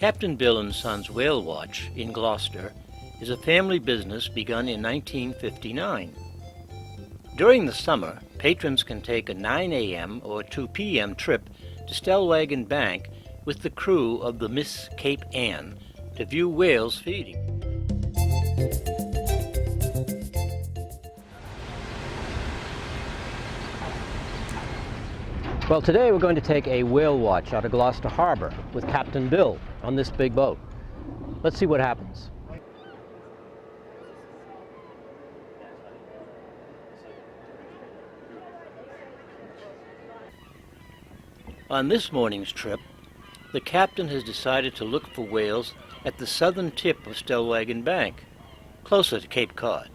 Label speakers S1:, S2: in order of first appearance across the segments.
S1: Captain Bill and Sons Whale Watch in Gloucester is a family business begun in 1959. During the summer, patrons can take a 9 a.m. or 2 p.m. trip to Stellwagen Bank with the crew of the Miss Cape Ann to view whales feeding. Well, today we're going to take a whale watch out of Gloucester Harbor with Captain Bill on this big boat. Let's see what happens. On this morning's trip, the captain has decided to look for whales at the southern tip of Stellwagen Bank, closer to Cape Cod.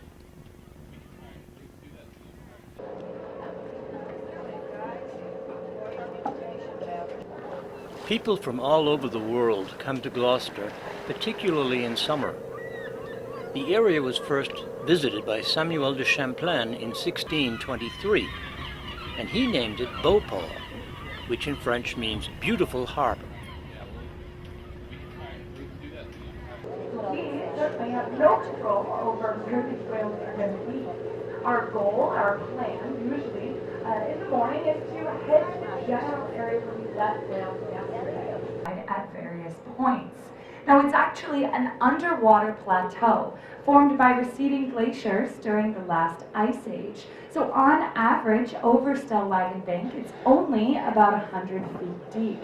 S1: People from all over the world come to Gloucester, particularly in summer. The area was first visited by Samuel de Champlain in 1623, and he named it Beauport, which in French means beautiful harbor.
S2: We certainly have no control over where these whales are going to be. Our goal, our plan, usually in the morning, is to head to the general area where we left whales yesterday at various points. Now, it's actually an underwater plateau formed by receding glaciers during the last ice age. So on average, over Stellwagen Bank, it's only about 100 feet deep.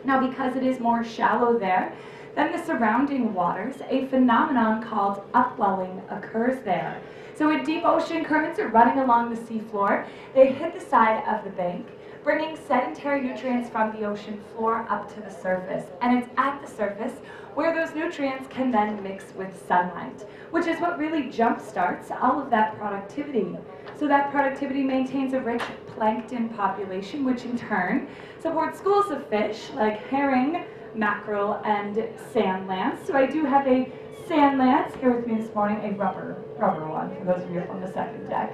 S2: Now, because it is more shallow there than the surrounding waters, a phenomenon called upwelling occurs there. So when deep ocean currents are running along the seafloor, they hit the side of the bank, bringing sedentary nutrients from the ocean floor up to the surface. And it's at the surface where those nutrients can then mix with sunlight, which is what really jump-starts all of that productivity. So that productivity maintains a rich plankton population, which in turn supports schools of fish like herring, mackerel, and sand lance. So I do have a sand lance here with me this morning, a rubber one, for those of you from the second deck.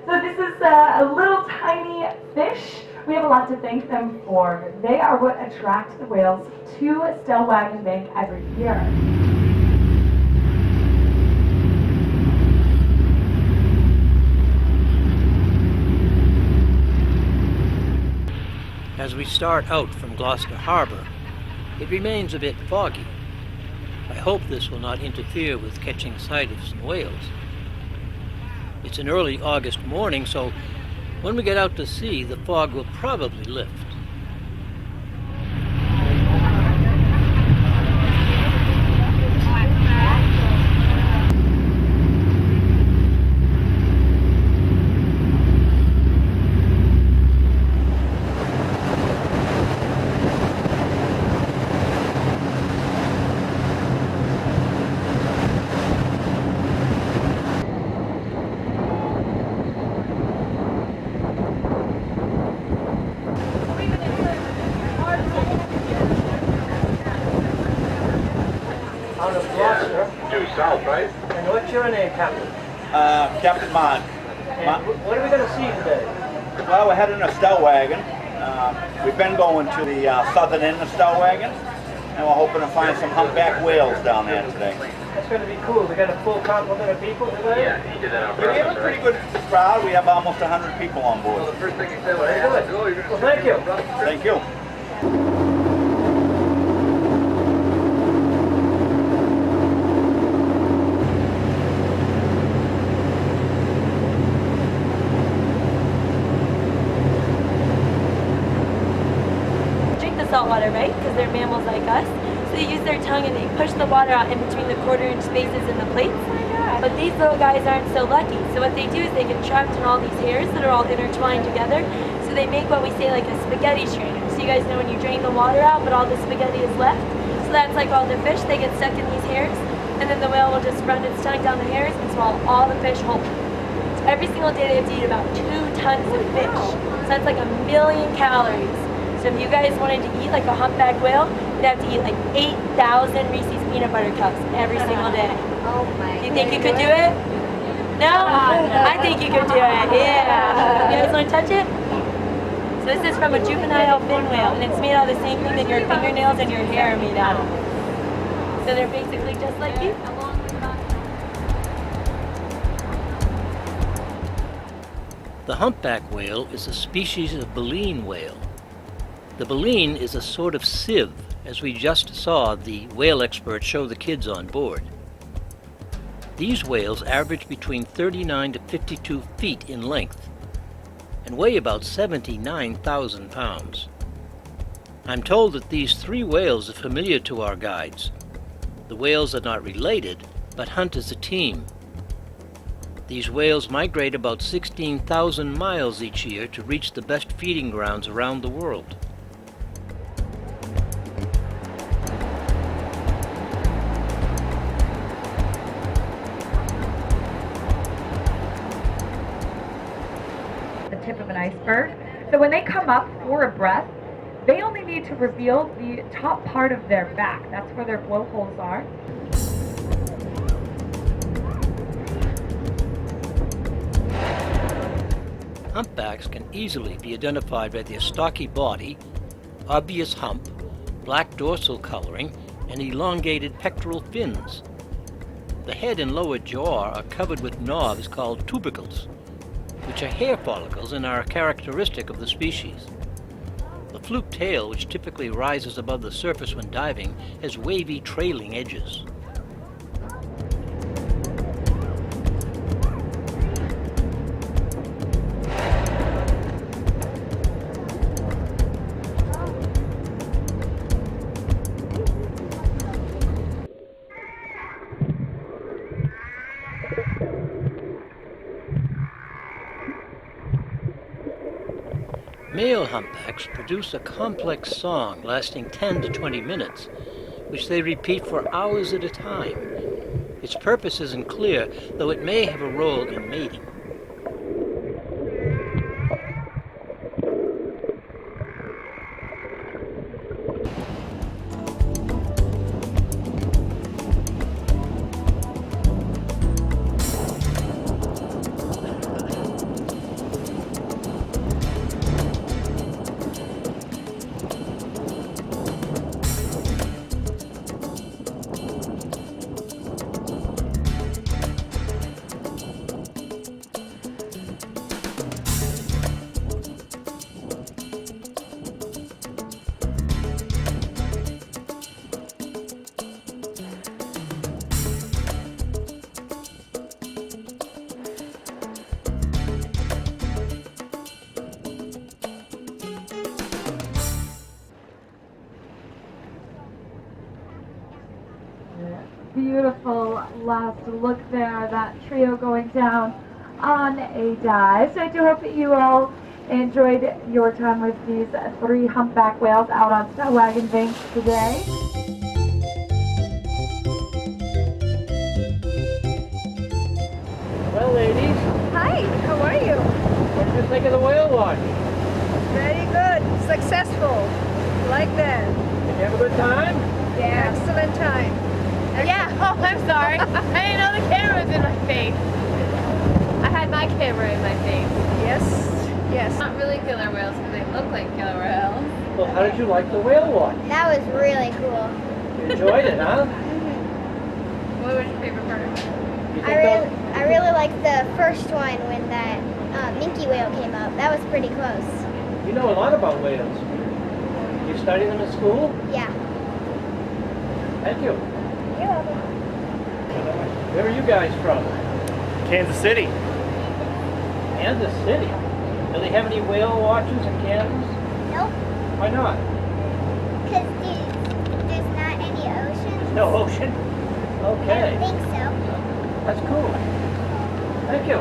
S2: So this is a little tiny fish. We have a lot to thank them for. They are what attract the whales to Stellwagen Bank every year.
S1: As we start out from Gloucester Harbor, it remains a bit foggy. I hope this will not interfere with catching sight of some whales. It's an early August morning, so when we get out to sea, the fog will probably lift. Out of Gloucester.
S3: Due south, right?
S1: And what's your name, Captain?
S4: Captain Mark.
S1: And what are we going to see today?
S4: Well, we're heading to Stellwagen. We've been going to the southern end of Stellwagen, and we're hoping to find some humpback whales down there today.
S1: That's going to be cool. We got a full complement of people today?
S3: Yeah, he did that on
S4: We have a pretty good crowd. We have almost 100 people on board.
S3: Well, the first thing he said was,
S1: Very good.
S3: "Oh, you're
S1: Well, thank you.
S4: Thank you.
S5: Saltwater, right? Because they're mammals like us. So they use their tongue and they push the water out in between the quarter-inch spaces in the plates. But these little guys aren't so lucky. So what they do is they get trapped in all these hairs that are all intertwined together. So they make what we say like a spaghetti strainer. So you guys know when you drain the water out, but all the spaghetti is left. So that's like all the fish. They get stuck in these hairs, and then the whale will just run its tongue down the hairs and swallow all the fish whole. So every single day they have to eat about 2 tons of fish. So that's like 1 million calories. So if you guys wanted to eat like a humpback whale, you'd have to eat like 8,000 Reese's peanut butter cups every single day.
S6: Oh my.
S5: Do you think you could do it? No? I think you could do it, yeah. You guys want to touch it? So this is from a juvenile fin whale, and it's made out of the same thing that your fingernails and your hair are made out of. So they're basically just like you.
S1: The humpback whale is a species of baleen whale. The baleen is a sort of sieve, as we just saw the whale expert show the kids on board. These whales average between 39 to 52 feet in length and weigh about 79,000 pounds. I'm told that these three whales are familiar to our guides. The whales are not related, but hunt as a team. These whales migrate about 16,000 miles each year to reach the best feeding grounds around the world.
S2: The tip of an iceberg. So when they come up for a breath, they only need to reveal the top part of their back. That's where their blowholes are.
S1: Humpbacks can easily be identified by their stocky body, obvious hump, black dorsal coloring, and elongated pectoral fins. The head and lower jaw are covered with knobs called tubercles, which are hair follicles and are characteristic of the species. The fluke tail, which typically rises above the surface when diving, has wavy trailing edges. Male humpbacks produce a complex song lasting 10 to 20 minutes, which they repeat for hours at a time. Its purpose isn't clear, though it may have a role in mating.
S2: Beautiful last look there, that trio going down on a dive. So I do hope that you all enjoyed your time with these three humpback whales out on Snow Wagon Banks today.
S1: Well, ladies,
S3: Hi, how are you?
S1: what did you think of the whale watch?
S3: Very good. Successful. Like that.
S1: Did you have a good time?
S3: Yeah. Excellent time.
S6: Yeah, oh, I'm sorry. I didn't know the camera was in my face. I had my camera in my face.
S3: Yes. Yes.
S6: Not really killer whales because they look like killer whales.
S1: Well, how did you like the whale watch?
S7: That was really cool.
S1: You enjoyed it, huh?
S6: What was your favorite part?
S1: You think
S7: I really liked the first one when that minke whale came up. That was pretty close.
S1: You know a lot about whales. You study them at school?
S7: Yeah.
S1: Thank you.
S7: You're welcome.
S1: Where are you guys from?
S8: Kansas City.
S1: Kansas City. Do they have any whale watchers in Kansas?
S7: Nope.
S1: Why not?
S7: Because there's not any ocean.
S1: No ocean?
S7: I
S1: Okay.
S7: don't think so.
S1: That's cool. Thank you.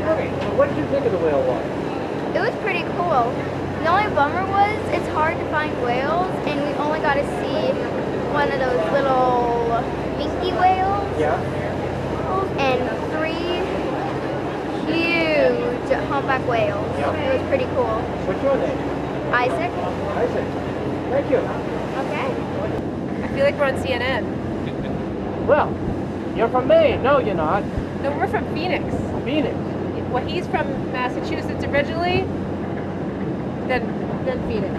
S1: Okay, so what did you think of the whale watch?
S9: It was pretty cool. The only bummer was it's hard to find whales, and we only got to see one of those little minke whales
S1: Yeah?
S9: and 3 huge humpback whales.
S1: Yeah.
S9: It was pretty cool.
S1: What's your name?
S9: Isaac?
S1: Isaac. Thank you.
S9: Okay.
S6: I feel like we're on CNN.
S1: Well, you're from Maine. No, you're not.
S6: No, we're from Phoenix.
S1: Phoenix.
S6: Well, he's from Massachusetts originally, than Phoenix.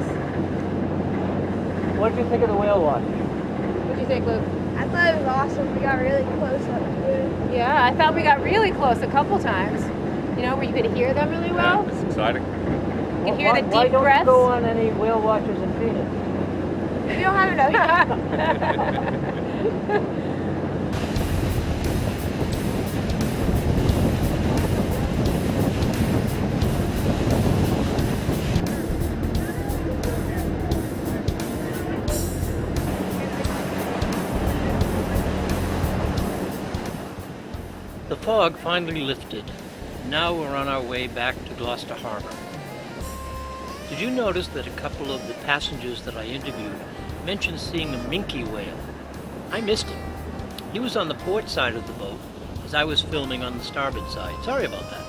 S1: What did you think of the whale watch?
S6: What do you think, Luke?
S3: I thought it was awesome. We got really close up to it.
S6: Yeah, I thought we got really close a couple times. You know, where you could hear them really well.
S8: Yeah, it's exciting.
S6: You could hear the
S1: Why
S6: deep
S1: don't
S6: breaths.
S1: you go on any whale watches in Phoenix?
S6: You don't have enough.
S1: The fog finally lifted. Now we're on our way back to Gloucester Harbor. Did you notice that a couple of the passengers that I interviewed mentioned seeing a minke whale? I missed him. He was on the port side of the boat as I was filming on the starboard side. Sorry about that.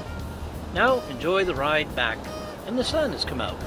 S1: Now enjoy the ride back, and the sun has come out.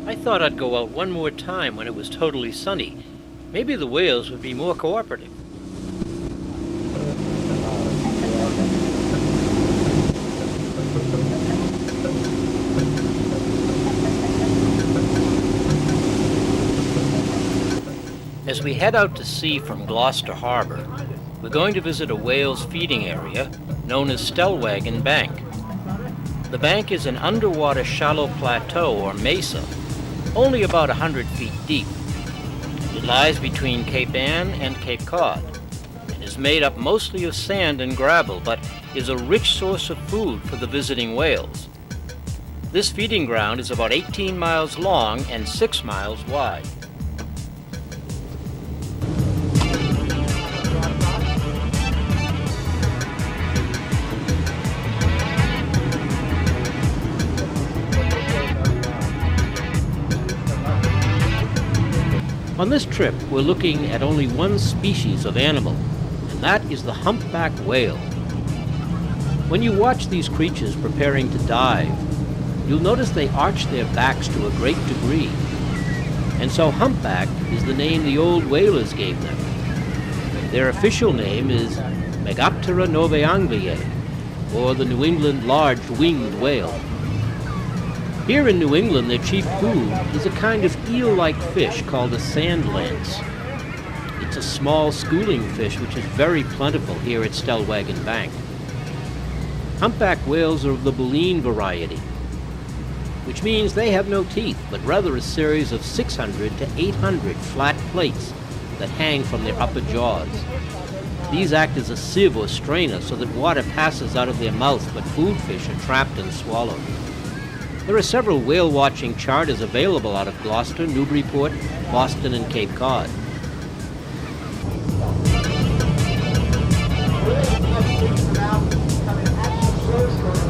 S1: I thought I'd go out one more time when it was totally sunny. Maybe the whales would be more cooperative. As we head out to sea from Gloucester Harbor, we're going to visit a whale's feeding area known as Stellwagen Bank. The bank is an underwater shallow plateau or mesa, only about 100 feet deep. It lies between Cape Ann and Cape Cod and is made up mostly of sand and gravel, but is a rich source of food for the visiting whales. This feeding ground is about 18 miles long and 6 miles wide. On this trip, we're looking at only one species of animal, and that is the humpback whale. When you watch these creatures preparing to dive, you'll notice they arch their backs to a great degree. And so humpback is the name the old whalers gave them. Their official name is Megaptera novaeangliae, or the New England large-winged whale. Here in New England, their chief food is a kind of eel-like fish called a sand lance. It's a small schooling fish which is very plentiful here at Stellwagen Bank. Humpback whales are of the baleen variety, which means they have no teeth, but rather a series of 600 to 800 flat plates that hang from their upper jaws. These act as a sieve or strainer so that water passes out of their mouths, but food fish are trapped and swallowed. There are several whale watching charters available out of Gloucester, Newburyport, Boston, and Cape Cod.
S10: Coming at the